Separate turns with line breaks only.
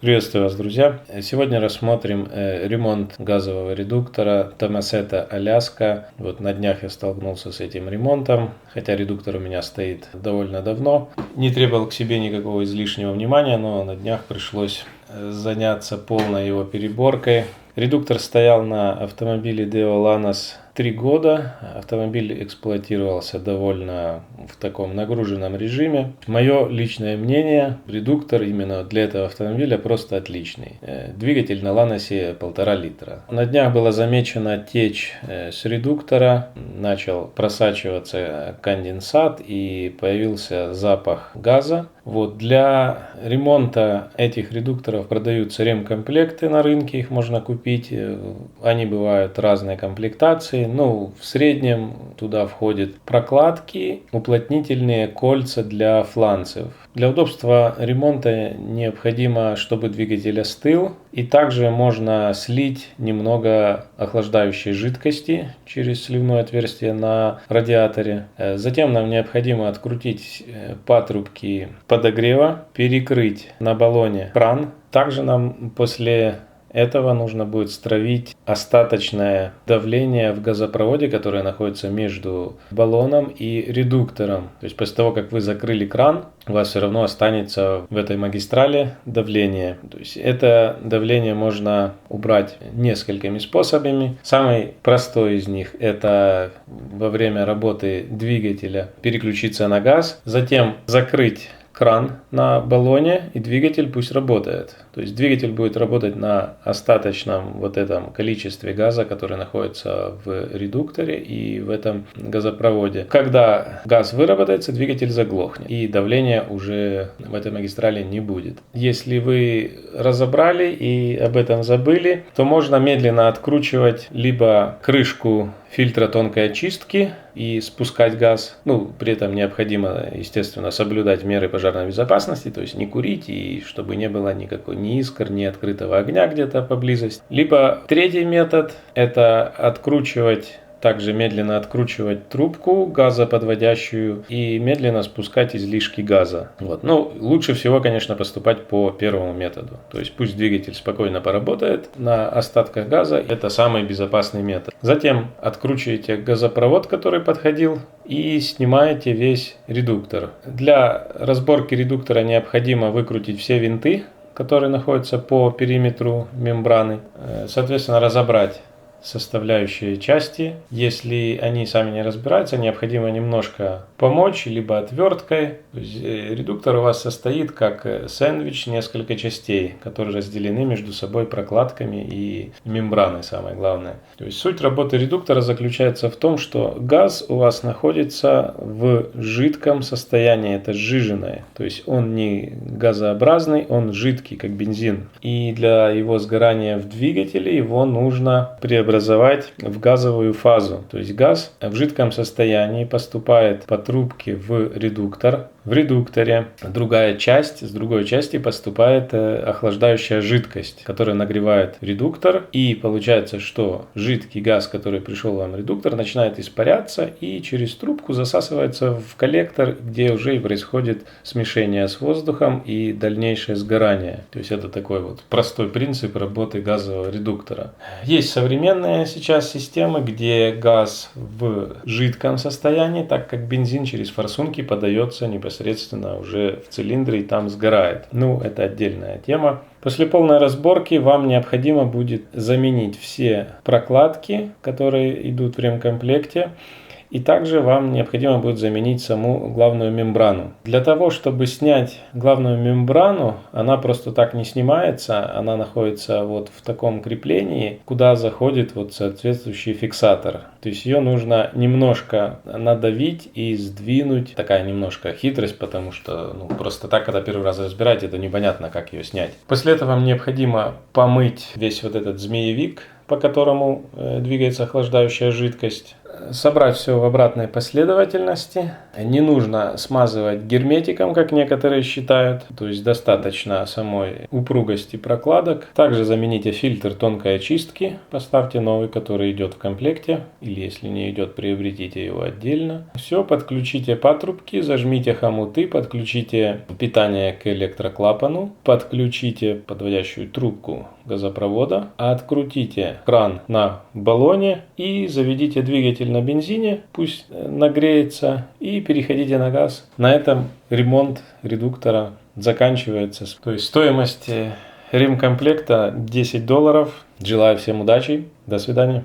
Приветствую вас, друзья! Сегодня рассмотрим ремонт газового редуктора Tomasetta Alaska. Вот на днях я столкнулся с этим ремонтом, хотя редуктор у меня стоит довольно давно. Не требовал к себе никакого излишнего внимания, но на днях пришлось заняться полной его переборкой. Редуктор стоял на автомобиле Deo Lanos 3 года. Автомобиль эксплуатировался довольно в таком нагруженном режиме. Мое личное мнение, редуктор именно для этого автомобиля просто отличный. Двигатель на Ланосе 1,5 литра. На днях была замечена течь с редуктора, начал просачиваться конденсат и появился запах газа. Для ремонта этих редукторов продаются ремкомплекты на рынке, их можно купить. Они бывают разной комплектации. В среднем туда входят прокладки, уплотнительные кольца для фланцев. Для удобства ремонта необходимо, чтобы двигатель остыл. И также можно слить немного охлаждающей жидкости через сливное отверстие на радиаторе. Затем нам необходимо открутить патрубки подогрева, перекрыть на баллоне кран. Также нам после этого нужно будет стравить остаточное давление в газопроводе, которое находится между баллоном и редуктором. То есть после того, как вы закрыли кран, у вас все равно останется в этой магистрали давление. То есть это давление можно убрать несколькими способами. Самый простой из них – это во время работы двигателя переключиться на газ, затем закрыть кран на баллоне, и двигатель пусть работает. То есть двигатель будет работать на остаточном этом количестве газа, который находится в редукторе и в этом газопроводе. Когда газ выработается, двигатель заглохнет, и давления уже в этой магистрали не будет. Если вы разобрали и об этом забыли, то можно медленно откручивать либо крышку фильтра тонкой очистки и спускать газ. При этом необходимо, естественно, соблюдать меры пожарной безопасности, то есть не курить, и чтобы не было никакой ни искр, ни открытого огня где-то поблизости. Либо третий метод – это также медленно откручивать трубку газоподводящую и медленно спускать излишки газа. Лучше всего, конечно, поступать по первому методу. То есть пусть двигатель спокойно поработает на остатках газа. Это самый безопасный метод. Затем откручиваете газопровод, который подходил, и снимаете весь редуктор. Для разборки редуктора необходимо выкрутить все винты, которые находятся по периметру мембраны. Соответственно, разобрать составляющие части. Если они сами не разбираются, необходимо немножко помочь, либо отверткой. То есть редуктор у вас состоит как сэндвич, несколько частей, которые разделены между собой прокладками и мембраной, самое главное. То есть суть работы редуктора заключается в том, что газ у вас находится в жидком состоянии, это сжиженное. То есть он не газообразный, он жидкий, как бензин. И для его сгорания в двигателе его нужно преобразовать в газовую фазу. То есть газ в жидком состоянии поступает по трубке в редуктор. В редукторе с другой части поступает охлаждающая жидкость, которая нагревает редуктор. И получается, что жидкий газ, который пришел вам в редуктор, начинает испаряться и через трубку засасывается в коллектор, где уже и происходит смешение с воздухом и дальнейшее сгорание. То есть это такой простой принцип работы газового редуктора. Есть современные сейчас системы, где газ в жидком состоянии, так как бензин через форсунки подается непосредственно уже в цилиндре и там сгорает. Это отдельная тема. После полной разборки вам необходимо будет заменить все прокладки, которые идут в ремкомплекте. И также вам необходимо будет заменить саму главную мембрану. Для того, чтобы снять главную мембрану, она просто так не снимается, она находится в таком креплении, куда заходит соответствующий фиксатор. То есть ее нужно немножко надавить и сдвинуть. Такая немножко хитрость, потому что просто так, когда первый раз разбираете, это непонятно, как ее снять. После этого вам необходимо помыть весь этот змеевик, по которому двигается охлаждающая жидкость. собрать все в обратной последовательности. Не нужно смазывать герметиком, как некоторые считают. То есть достаточно самой упругости прокладок. Также замените фильтр тонкой очистки. Поставьте новый, который идет в комплекте. Или если не идет, приобретите его отдельно. Все, подключите патрубки, зажмите хомуты, подключите питание к электроклапану, подключите подводящую трубку газопровода, открутите кран на баллоне и заведите двигатель на бензине, пусть нагреется, и переходите на газ. На этом ремонт редуктора заканчивается. То есть стоимость ремкомплекта $10. Желаю всем удачи. До свидания.